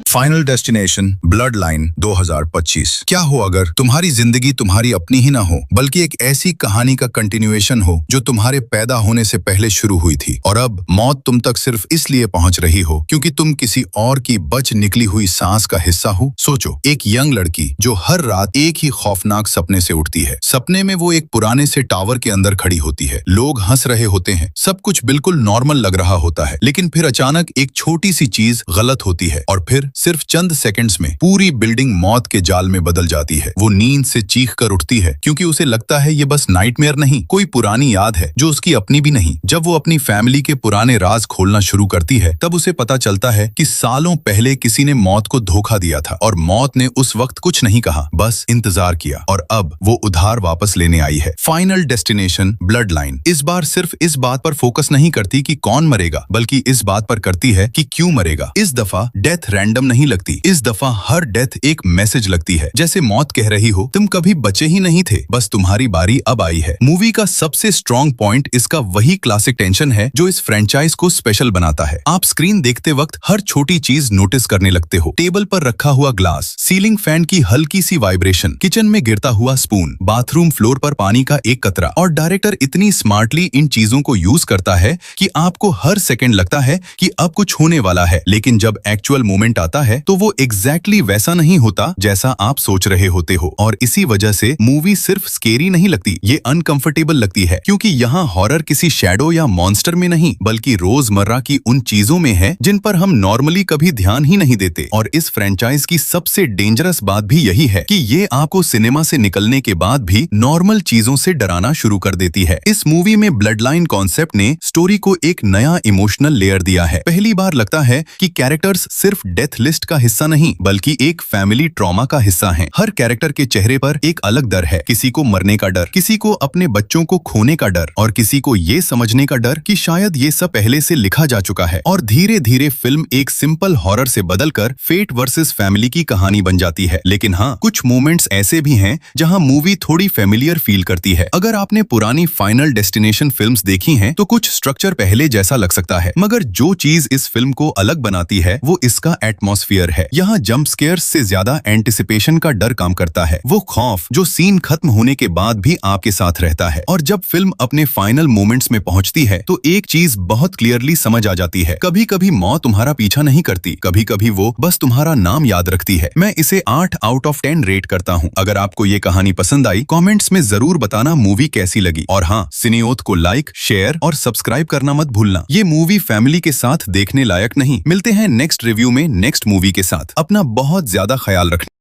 Final destination blood line 2025। क्या हो अगर तुम्हारी जिंदगी तुम्हारी अपनी ही ना हो बल्कि एक ऐसी कहानी का कंटिन्यूएशन हो जो तुम्हारे पैदा होने से पहले शुरू हुई थी और अब मौत तुम तक सिर्फ इसलिए पहुंच रही हो क्योंकि तुम किसी और की बच निकली हुई सांस का हिस्सा हो। सोचो, एक यंग लड़की जो हर रात एक ही खौफनाक सपने से उठती है। सपने में वो एक पुराने से टावर के अंदर खड़ी होती है, लोग हंस रहे होते हैं, सब कुछ बिल्कुल नॉर्मल लग रहा होता है, लेकिन फिर अचानक एक छोटी सी चीज गलत होती है और फिर सिर्फ चंद सेकंड्स में पूरी बिल्डिंग मौत के जाल में बदल जाती है। वो नींद से चीख कर उठती है क्योंकि उसे लगता है ये बस नाइटमेयर नहीं, कोई पुरानी याद है जो उसकी अपनी भी नहीं। जब वो अपनी फैमिली के पुराने राज खोलना शुरू करती है तब उसे पता चलता है कि सालों पहले किसी ने मौत को धोखा दिया था और मौत ने उस वक्त कुछ नहीं कहा, बस इंतजार किया और अब वो उधार वापस लेने आई है। फाइनल डेस्टिनेशन ब्लड लाइन इस बार सिर्फ इस बात पर फोकस नहीं करती कि कौन मरेगा, बल्कि इस बात पर करती है कि क्यों मरेगा। इस दफा डेथ रैंडम नहीं लगती, इस दफा हर डेथ एक मैसेज लगती है, जैसे मौत कह रही हो तुम कभी बचे ही नहीं थे, बस तुम्हारी बारी अब आई है। मूवी का सबसे स्ट्रॉन्ग पॉइंट इसका वही क्लासिक टेंशन है जो इस फ्रेंचाइज को स्पेशल बनाता है। आप स्क्रीन देखते वक्त हर छोटी चीज नोटिस करने लगते हो, टेबल पर रखा हुआ ग्लास, सीलिंग फैन की हल्की सी वाइब्रेशन, किचन में गिरता हुआ स्पून, बाथरूम फ्लोर पर पानी का एक कतरा। और डायरेक्टर इतनी स्मार्टली इन चीजों को यूज करता है कि आपको हर सेकंड लगता है कि अब कुछ होने वाला है, लेकिन जब एक्चुअल मोमेंट आता है तो वो एग्जैक्टली वैसा नहीं होता जैसा आप सोच रहे होते हो। और इसी वजह से मूवी सिर्फ स्केरी नहीं लगती, ये अनकंफर्टेबल लगती है, क्योंकि यहाँ हॉरर किसी शैडो या मॉन्स्टर में नहीं बल्कि रोजमर्रा की उन चीजों में है जिन पर हम नॉर्मली कभी ध्यान ही नहीं देते। और इस फ्रेंचाइज की सबसे डेंजरस बात भी यही है कि ये आपको सिनेमा से निकलने के बाद भी नॉर्मल चीजों से डराना शुरू कर देती है। इस मूवी में ब्लड लाइन कॉन्सेप्ट ने स्टोरी को एक नया इमोशनल लेयर दिया है। पहली बार लगता है कि कैरेक्टर्स सिर्फ डेथ लिस्ट का हिस्सा नहीं बल्कि एक फैमिली ट्रॉमा का हिस्सा हैं। हर कैरेक्टर के चेहरे पर एक अलग डर है, किसी को मरने का डर, किसी को अपने बच्चों को खोने का डर और किसी को ये समझने का डर कि शायद ये सब पहले से लिखा जा चुका है। और धीरे धीरे फिल्म एक सिंपल हॉरर से बदलकर फेट वर्सेस फैमिली की कहानी बन जाती है। लेकिन हाँ, कुछ मोमेंट्स ऐसे भी हैं जहां मूवी थोड़ी फेमिलियर फील करती है। अगर आपने पुरानी फाइनल डेस्टिनेशन फिल्म्स देखी हैं तो कुछ स्ट्रक्चर पहले जैसा लग सकता है, मगर जो चीज इस फिल्म को अलग बनाती है वो इसका एटमॉस्फेयर है। यहाँ जंप स्केयर्स से ज्यादा एंटिसिपेशन का डर काम करता है, वो खौफ जो सीन खत्म होने के बाद भी आपके साथ रहता है। और जब फिल्म अपने फाइनल मोमेंट्स में पहुंचती है तो एक चीज बहुत क्लियरली समझ आ जाती है, कभी कभी मौत तुम्हारा पीछा नहीं करती, कभी कभी वो बस तुम्हारा नाम याद रखती है। मैं इसे 8 आउट ऑफ 10 रेट करता हूँ। अगर आपको ये कहानी पसंद आई कमेंट्स में जरूर बताना मूवी कैसी लगी। और हाँ, सिनेओथ को लाइक, शेयर और सब्सक्राइब करना मत भूलना। ये मूवी फैमिली के साथ देखने लायक नहीं। मिलते हैं नेक्स्ट रिव्यू में नेक्स्ट मूवी के साथ। अपना बहुत ज्यादा ख्याल रखना।